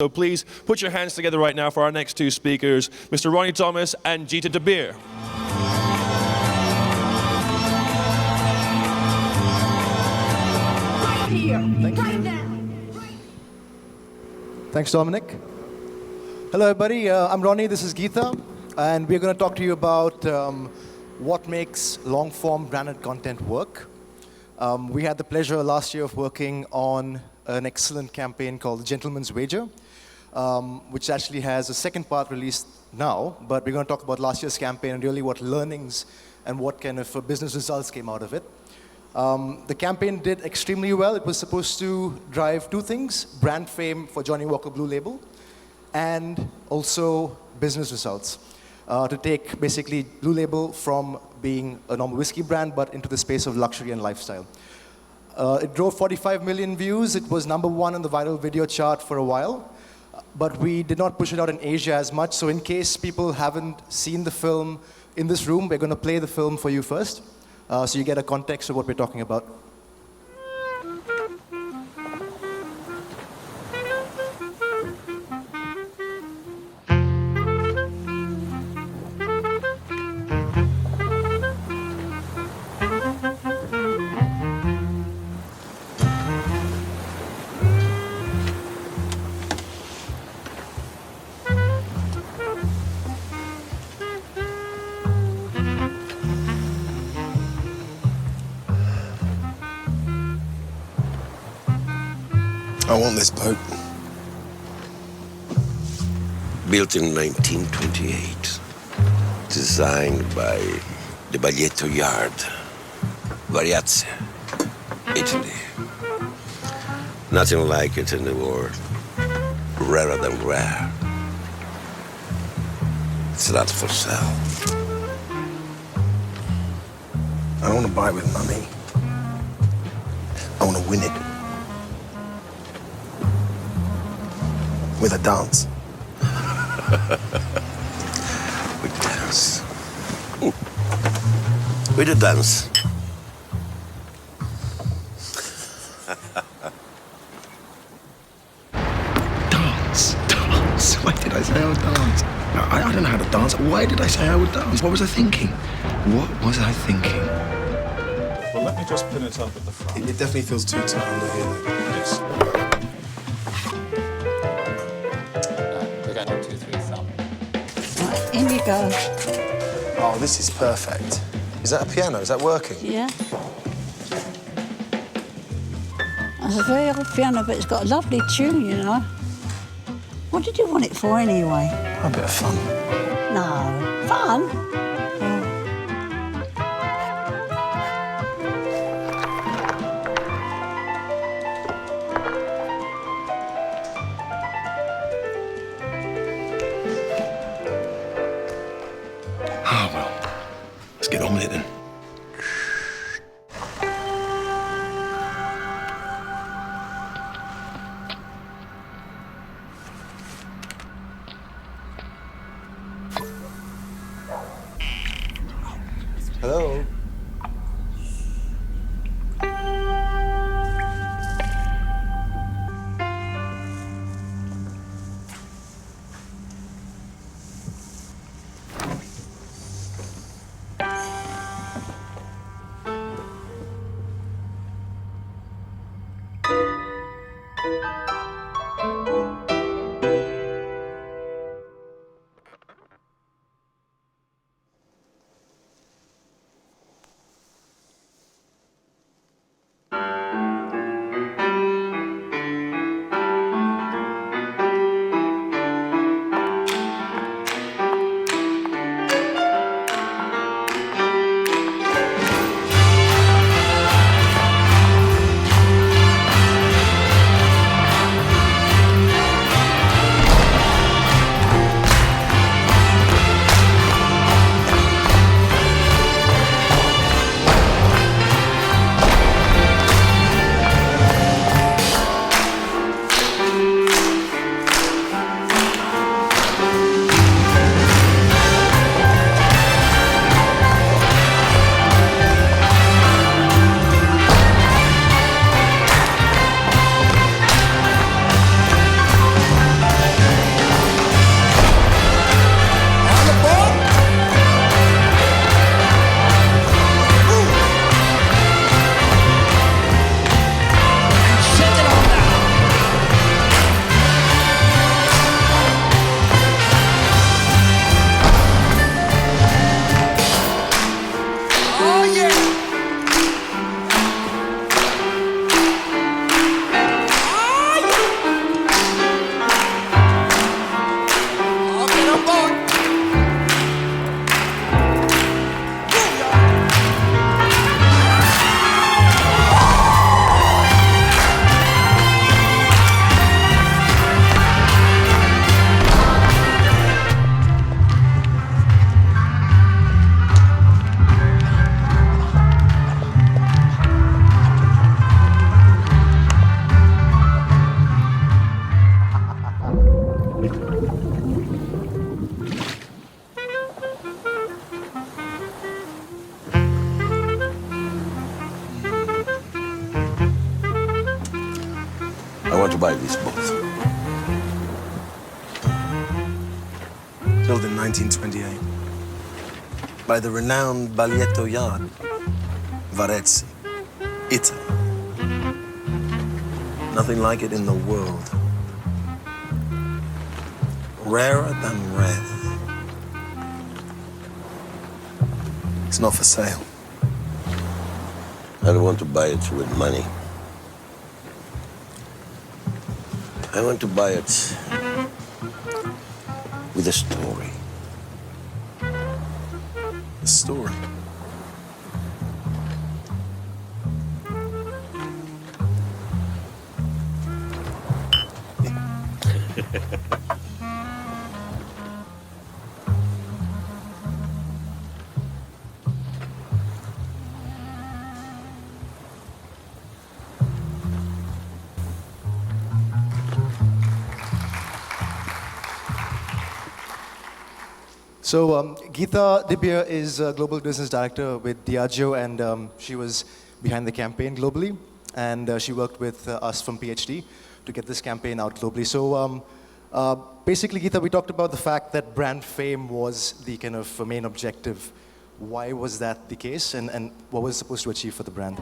So please put your hands together right now for our next two speakers, Mr. Ronnie Thomas and Geeta De Beer. Right here, Thank right you. now. Thanks, Dominic. Hello, everybody. I'm Ronnie. This is Geeta, and we're going to talk to you about what makes long-form branded content work. We had the pleasure last year of working on an excellent campaign called The Gentleman's Wager, which actually has a second part released now, but we're going to talk about last year's campaign and really what learnings and what kind of business results came out of it. The campaign did extremely well. It was supposed to drive two things: brand fame for Johnnie Walker Blue Label, and also business results. To take basically Blue Label from being a normal whiskey brand, but into the space of luxury and lifestyle. It drove 45 million views. It was #1 on the viral video chart for a while, but we did not push it out in Asia as much. So in case people haven't seen the film in this room, we're going to play the film for you first, so you get a context of what we're talking about. I want this boat. Built in 1928. Designed by the Baglietto Yard, Variazze, Italy. Nothing like it in the world. Rarer than rare. It's not for sale. I don't want to buy it with money. I want to win it. With a dance. With dance. With a dance. Dance. Why did I say I would dance? No, I don't know how to dance. Why did I say I would dance? What was I thinking? What was I thinking? Well, let me just pin it up at the front. It definitely feels too tight under here. Yes. We got 1, 2, 3, thumb. Right, in you go. Oh, this is perfect. Is that a piano? Is that working? Yeah. It's a very old piano, but it's got a lovely tune, you know. What did you want it for anyway? A bit of fun. No. Fun? Oh. Oh, well. Let's get on with it then. Hello? to buy these boats. Built in 1928 by the renowned Baglietto Yard, Varese, Italy. Nothing like it in the world. Rarer than rare. It's not for sale. I don't want to buy it with money. I want to buy it with a story. A story. So Geeta De Beer is a global business director with Diageo, and she was behind the campaign globally, and she worked with us from PhD to get this campaign out globally. So basically, Geeta, we talked about the fact that brand fame was the kind of main objective. Why was that the case, and what was it supposed to achieve for the brand?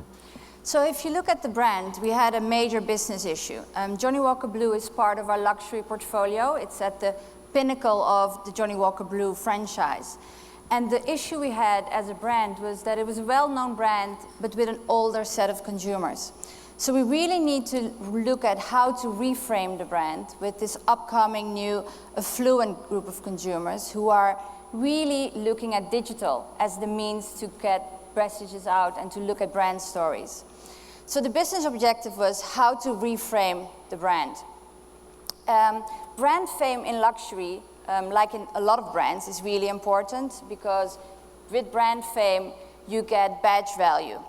So if you look at the brand, we had a major business issue. Johnnie Walker Blue is part of our luxury portfolio. It's at the pinnacle of the Johnnie Walker Blue franchise. And the issue we had as a brand was that it was a well-known brand, but with an older set of consumers. So we really need to look at how to reframe the brand with this upcoming new affluent group of consumers who are really looking at digital as the means to get messages out and to look at brand stories. So the business objective was how to reframe the brand. Brand fame in luxury, like in a lot of brands, is really important because with brand fame, you get badge value.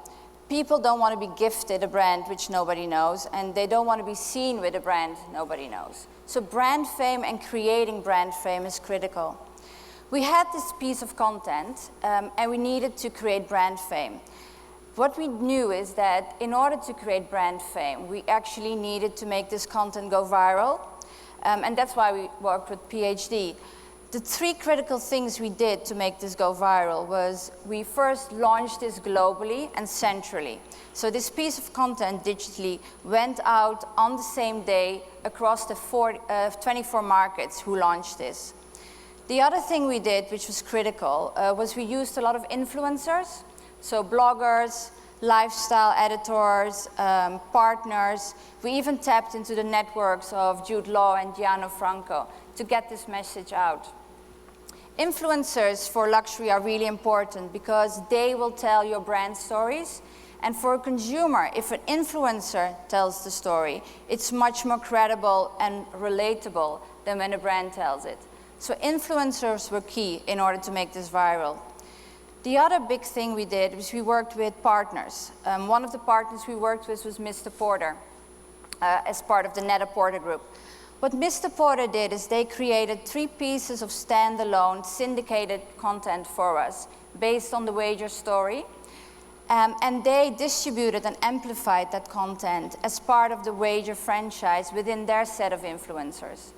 People don't want to be gifted a brand which nobody knows, and they don't want to be seen with a brand nobody knows. So brand fame and creating brand fame is critical. We had this piece of content, and we needed to create brand fame. What we knew is that in order to create brand fame, we actually needed to make this content go viral. And that's why we worked with PhD. The three critical things we did to make this go viral was we first launched this globally and centrally. So this piece of content digitally went out on the same day across the 24 markets who launched this. The other thing we did, which was critical, was we used a lot of influencers, so bloggers, lifestyle editors, partners. We even tapped into the networks of Jude Law and Gianno Franco to get this message out. Influencers for luxury are really important because they will tell your brand stories. And for a consumer, if an influencer tells the story, it's much more credible and relatable than when a brand tells it. So influencers were key in order to make this viral. The other big thing we did was we worked with partners. One of the partners we worked with was Mr. Porter as part of the Net-a-Porter group. What Mr. Porter did is they created 3 pieces of standalone syndicated content for us based on the Wager story. And they distributed and amplified that content as part of the Wager franchise within their set of influencers.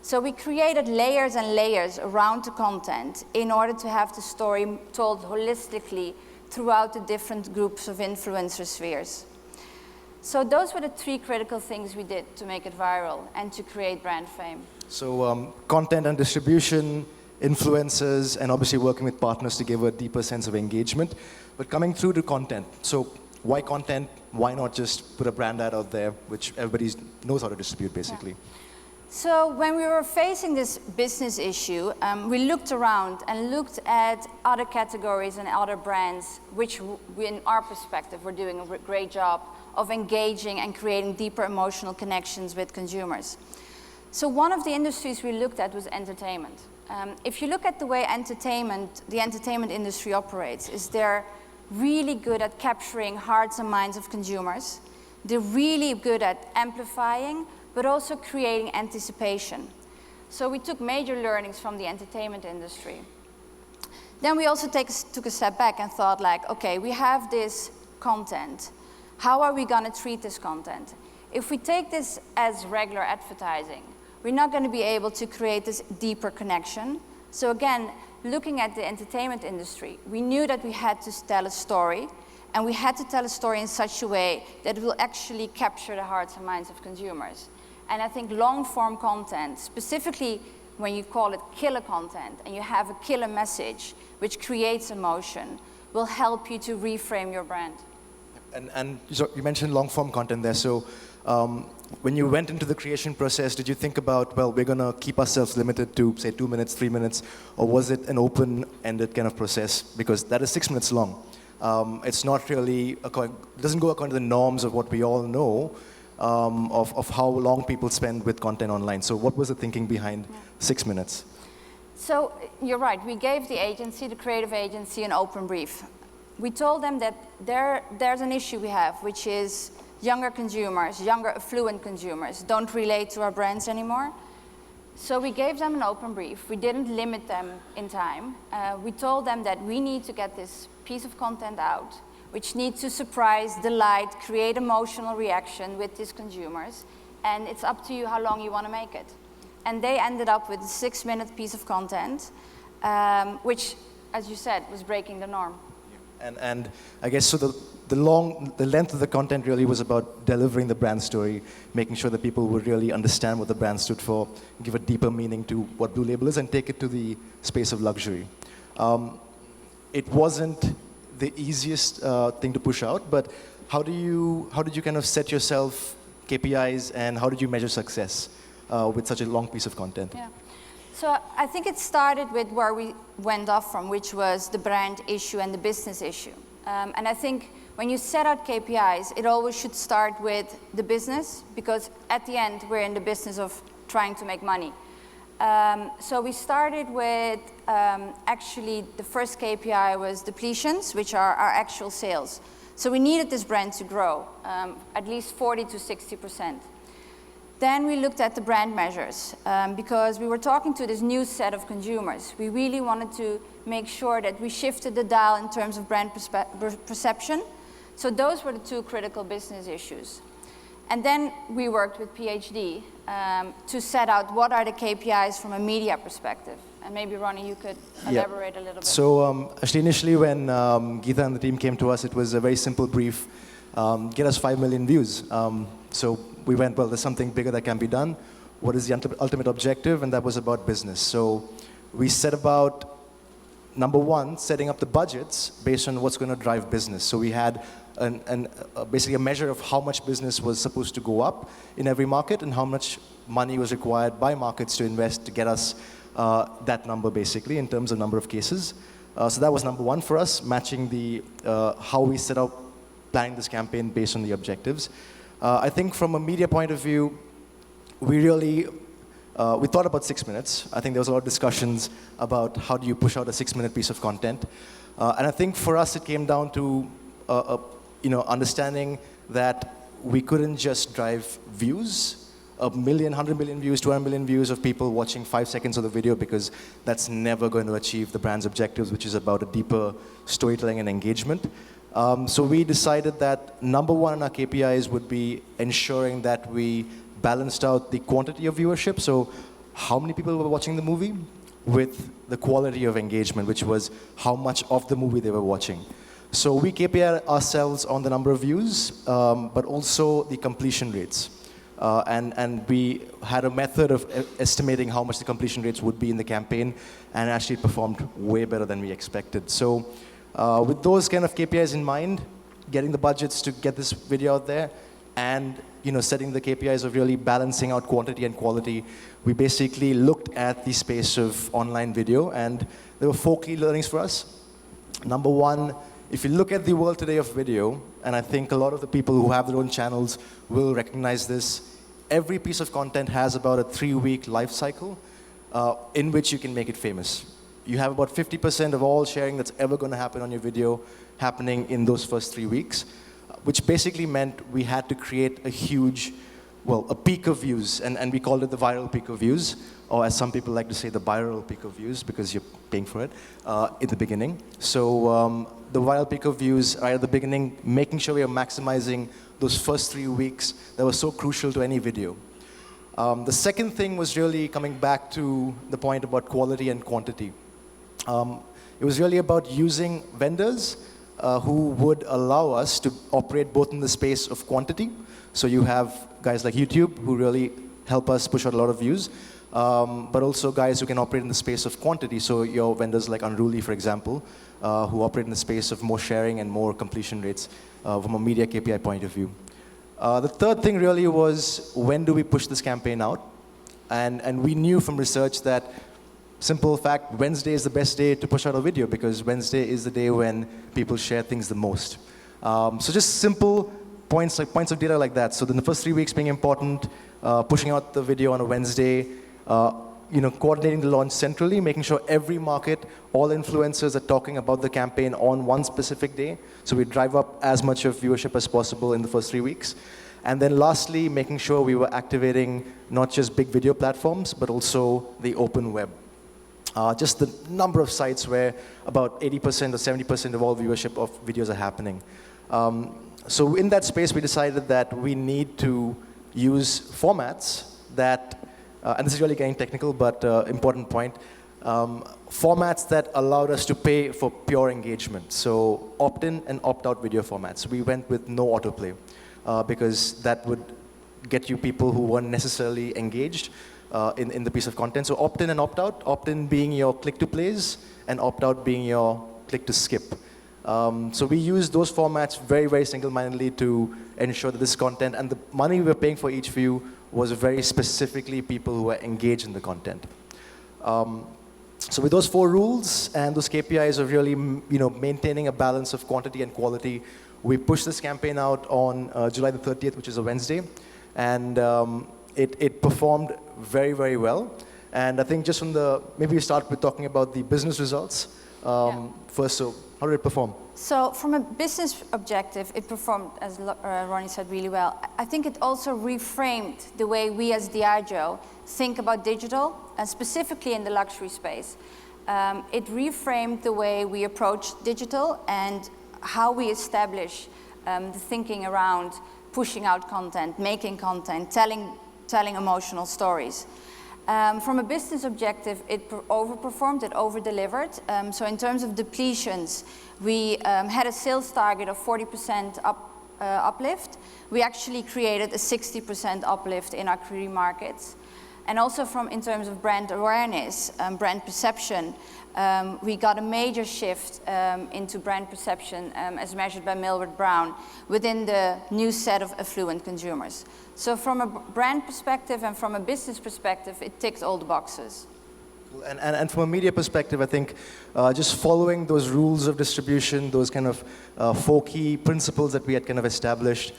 So we created layers and layers around the content in order to have the story told holistically throughout the different groups of influencer spheres. So those were the 3 critical things we did to make it viral and to create brand fame. So content and distribution, influencers, and obviously working with partners to give a deeper sense of engagement. But coming through to content, so why content? Why not just put a brand ad out there, which everybody knows how to distribute, basically? Yeah. So when we were facing this business issue, we looked around and looked at other categories and other brands, which in our perspective were doing a great job of engaging and creating deeper emotional connections with consumers. So one of the industries we looked at was entertainment. If you look at the way the entertainment industry operates, is they're really good at capturing hearts and minds of consumers. They're really good at amplifying, but also creating anticipation. So we took major learnings from the entertainment industry. Then we also took a step back and thought like, okay, we have this content. How are we gonna treat this content? if we take this as regular advertising, we're not going to be able to create this deeper connection. So again, looking at the entertainment industry, we knew that we had to tell a story, and we had to tell a story in such a way that it will actually capture the hearts and minds of consumers. And I think long-form content, specifically when you call it killer content, and you have a killer message, which creates emotion, will help you to reframe your brand. And so you mentioned long-form content there. So when you went into the creation process, did you think about, well, we're going to keep ourselves limited to, say, 2 minutes, 3 minutes, or was it an open-ended kind of process? Because that is 6 minutes long. It's not really, it doesn't go according to the norms of what we all know of how long people spend with content online. So what was the thinking behind 6 minutes? So you're right, we gave the agency, the creative agency, an open brief. We told them that there's an issue we have, which is younger consumers, younger affluent consumers don't relate to our brands anymore. So we gave them an open brief. We didn't limit them in time. We told them that we need to get this piece of content out, which needs to surprise, delight, create emotional reaction with these consumers. And it's up to you how long you want to make it. And they ended up with a 6-minute piece of content, which, as you said, was breaking the norm. And I guess so the length of the content really was about delivering the brand story, making sure that people would really understand what the brand stood for, give a deeper meaning to what Blue Label is, and take it to the space of luxury. It wasn't the easiest thing to push out, but how did you kind of set yourself KPIs, and how did you measure success with such a long piece of content? Yeah. So I think it started with where we went off from, which was the brand issue and the business issue. And I think when you set out KPIs, it always should start with the business, because at the end, we're in the business of trying to make money. So we started with, actually, the first KPI was depletions, which are our actual sales. So we needed this brand to grow, at least 40 to 60%. Then we looked at the brand measures, because we were talking to this new set of consumers. We really wanted to make sure that we shifted the dial in terms of brand perception. So those were the two critical business issues. And then we worked with PhD to set out what are the KPIs from a media perspective. And maybe, Ronnie, you could elaborate a little bit. So actually, initially when Geeta and the team came to us, it was a very simple brief, get us 5 million views. So we went, well, there's something bigger that can be done. What is the ultimate objective? And that was about business. So we set about, number one, setting up the budgets based on what's going to drive business. So we had basically a measure of how much business was supposed to go up in every market and how much money was required by markets to invest to get us that number, basically, in terms of number of cases. So that was number one for us, matching the how we set up planning this campaign based on the objectives. I think from a media point of view, we really, we thought about 6 minutes. I think there was a lot of discussions about how do you push out a 6-minute piece of content. And I think for us, it came down to understanding that we couldn't just drive views, 1 million, 100 million views, 200 million views of people watching 5 seconds of the video, because that's never going to achieve the brand's objectives, which is about a deeper storytelling and engagement. So we decided that number one in our KPIs would be ensuring that we balanced out the quantity of viewership, so how many people were watching the movie, with the quality of engagement, which was how much of the movie they were watching. So we KPI ourselves on the number of views, but also the completion rates. And we had a method of estimating how much the completion rates would be in the campaign, and actually performed way better than we expected. So with those kind of KPIs in mind, getting the budgets to get this video out there, and setting the KPIs of really balancing out quantity and quality, we basically looked at the space of online video, and there were 4 key learnings for us. Number one, if you look at the world today of video, and I think a lot of the people who have their own channels will recognize this, every piece of content has about a 3-week life cycle in which you can make it famous. You have about 50% of all sharing that's ever going to happen on your video happening in those first 3 weeks, which basically meant we had to create a huge, a peak of views, and we called it the viral peak of views, or as some people like to say, the viral peak of views, because you're paying for it, in the beginning. So the viral peak of views right at the beginning, making sure we are maximizing those first 3 weeks that were so crucial to any video. The second thing was really coming back to the point about quality and quantity. It was really about using vendors who would allow us to operate both in the space of quantity. So you have guys like YouTube who really help us push out a lot of views, but also guys who can operate in the space of quantity. So your vendors like Unruly, for example, who operate in the space of more sharing and more completion rates from a media KPI point of view. The third thing really was, when do we push this campaign out? And we knew from research that, simple fact, Wednesday is the best day to push out a video, because Wednesday is the day when people share things the most. So just simple points of data like that. So then the first 3 weeks being important, pushing out the video on a Wednesday, coordinating the launch centrally, making sure every market, all influencers are talking about the campaign on one specific day. So we drive up as much of viewership as possible in the first 3 weeks. And then lastly, making sure we were activating not just big video platforms, but also the open web. Just the number of sites where about 80% or 70% of all viewership of videos are happening. So in that space, we decided that we need to use formats that, and this is really getting technical, but important point, formats that allowed us to pay for pure engagement. So opt-in and opt-out video formats. We went with no autoplay, because that would get you people who weren't necessarily engaged in the piece of content. So opt-in and opt-out, opt-in being your click-to-plays, and opt-out being your click-to-skip. So we use those formats very, very single-mindedly to ensure that this content and the money we were paying for each view was very specifically people who were engaged in the content. So with those 4 rules and those KPIs of really, maintaining a balance of quantity and quality, we pushed this campaign out on July the 30th, which is a Wednesday, and it performed very, very well. And I think just from maybe we start with talking about the business results first. So how did it perform? So from a business objective, it performed, as Ronnie said, really well. I think it also reframed the way we as Diageo think about digital, and specifically in the luxury space. It reframed the way we approach digital and how we establish the thinking around pushing out content, making content, telling emotional stories. From a business objective, it overperformed, it over-delivered. So in terms of depletions, we had a sales target of 40% uplift. We actually created a 60% uplift in our key markets. And also in terms of brand awareness, brand perception, we got a major shift into brand perception as measured by Millward Brown within the new set of affluent consumers. So from a brand perspective and from a business perspective, it ticked all the boxes. And from a media perspective, I think just following those rules of distribution, those kind of 4 key principles that we had kind of established,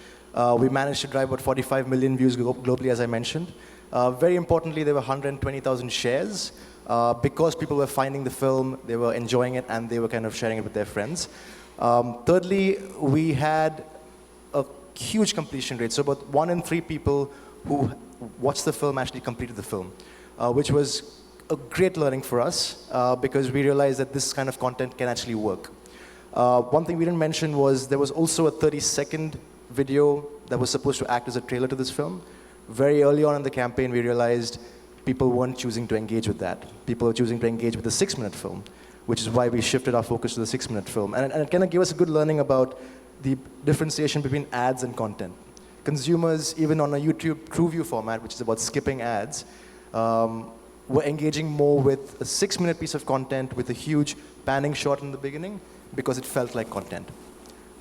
we managed to drive about 45 million views globally, as I mentioned. Very importantly, there were 120,000 shares. Because people were finding the film, they were enjoying it, and they were kind of sharing it with their friends. Thirdly, we had a huge completion rate. So about 1 in 3 people who watched the film actually completed the film, which was a great learning for us because we realized that this kind of content can actually work. One thing we didn't mention was there was also a 30-second video that was supposed to act as a trailer to this film. Very early on in the campaign, we realized people weren't choosing to engage with that. People were choosing to engage with the 6-minute film, which is why we shifted our focus to the 6-minute film. And it kind of gave us a good learning about the differentiation between ads and content. Consumers, even on a YouTube TrueView format, which is about skipping ads, were engaging more with a 6-minute piece of content with a huge panning shot in the beginning because it felt like content.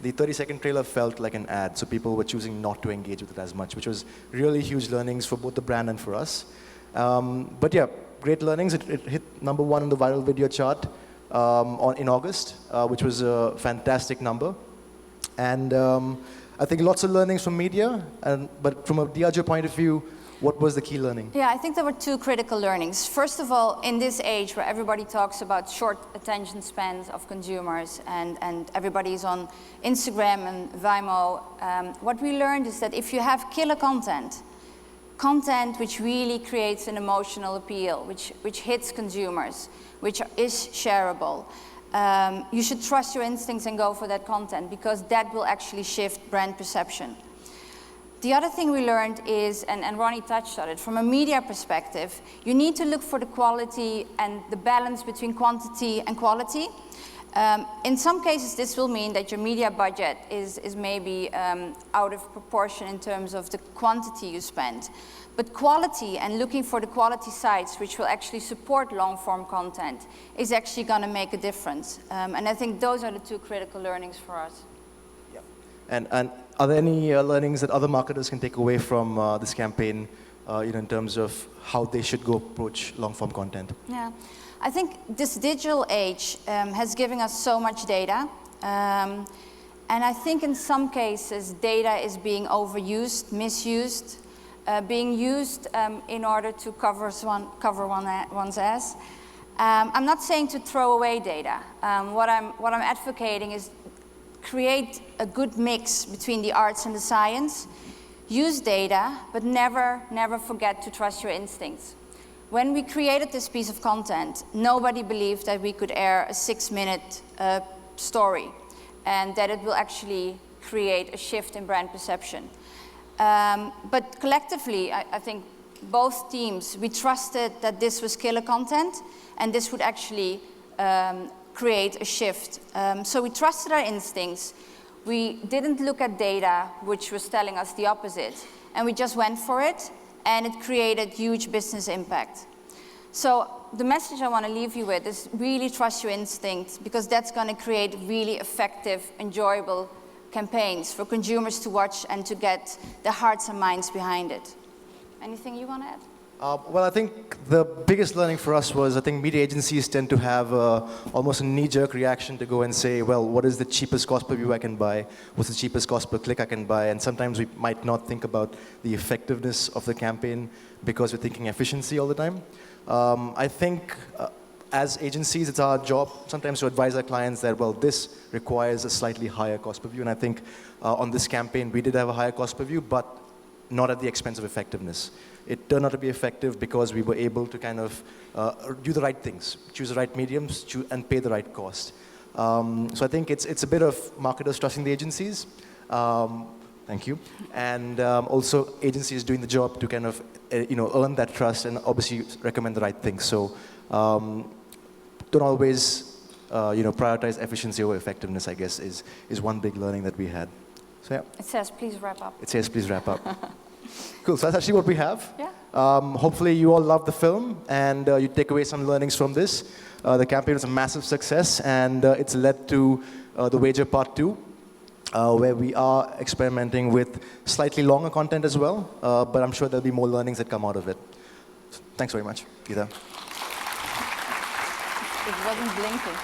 The 30-second trailer felt like an ad, so people were choosing not to engage with it as much, which was really huge learnings for both the brand and for us. But yeah, great learnings. It hit #1 on the viral video chart in August, which was a fantastic number. And I think lots of learnings from media, but from a Diageo point of view, what was the key learning? Yeah, I think there were 2 critical learnings. First of all, in this age where everybody talks about short attention spans of consumers and everybody's on Instagram and Vimeo, what we learned is that if you have killer content, content which really creates an emotional appeal, which hits consumers, which is shareable. You should trust your instincts and go for that content, because that will actually shift brand perception. The other thing we learned is, and Ronnie touched on it, from a media perspective, you need to look for the quality and the balance between quantity and quality. In some cases, this will mean that your media budget is maybe out of proportion in terms of the quantity you spend. But quality and looking for the quality sites which will actually support long-form content is actually going to make a difference. And I think those are the two critical learnings for us. Yeah. And are there any learnings that other marketers can take away from this campaign, in terms of how they should go approach long-form content? Yeah. I think this digital age has given us so much data. And I think in some cases, data is being overused, misused, being used in order to cover one's ass. I'm not saying to throw away data. What I'm advocating is create a good mix between the arts and the science. Use data, but never forget to trust your instincts. When we created this piece of content, nobody believed that we could air a 6-minute story and that it will actually create a shift in brand perception. But collectively, I think both teams, we trusted that this was killer content and this would actually create a shift. So we trusted our instincts. We didn't look at data, which was telling us the opposite, and we just went for it, and it created huge business impact. So the message I want to leave you with is really trust your instincts, because that's going to create really effective, enjoyable campaigns for consumers to watch and to get their hearts and minds behind it. Anything you want to add? Well, I think the biggest learning for us was, I think media agencies tend to have almost a knee-jerk reaction to go and say, well, what is the cheapest cost per view I can buy? What's the cheapest cost per click I can buy? And sometimes we might not think about the effectiveness of the campaign because we're thinking efficiency all the time. I think as agencies, it's our job sometimes to advise our clients that, well, this requires a slightly higher cost per view. And I think on this campaign, we did have a higher cost per view, but not at the expense of effectiveness. It turned out to be effective because we were able to kind of do the right things, choose the right mediums, and pay the right cost. So I think it's a bit of marketers trusting the agencies. Thank you. And also agencies doing the job to kind of earn that trust and obviously recommend the right things. So don't always prioritize efficiency over effectiveness, I guess, is one big learning that we had. So yeah. It says, please wrap up. It says, please wrap up. Cool, so that's actually what we have. Yeah. Hopefully you all love the film and you take away some learnings from this. The campaign was a massive success and it's led to The Wager Part 2, where we are experimenting with slightly longer content as well, but I'm sure there'll be more learnings that come out of it. So, thanks very much, Gita. It wasn't blinking.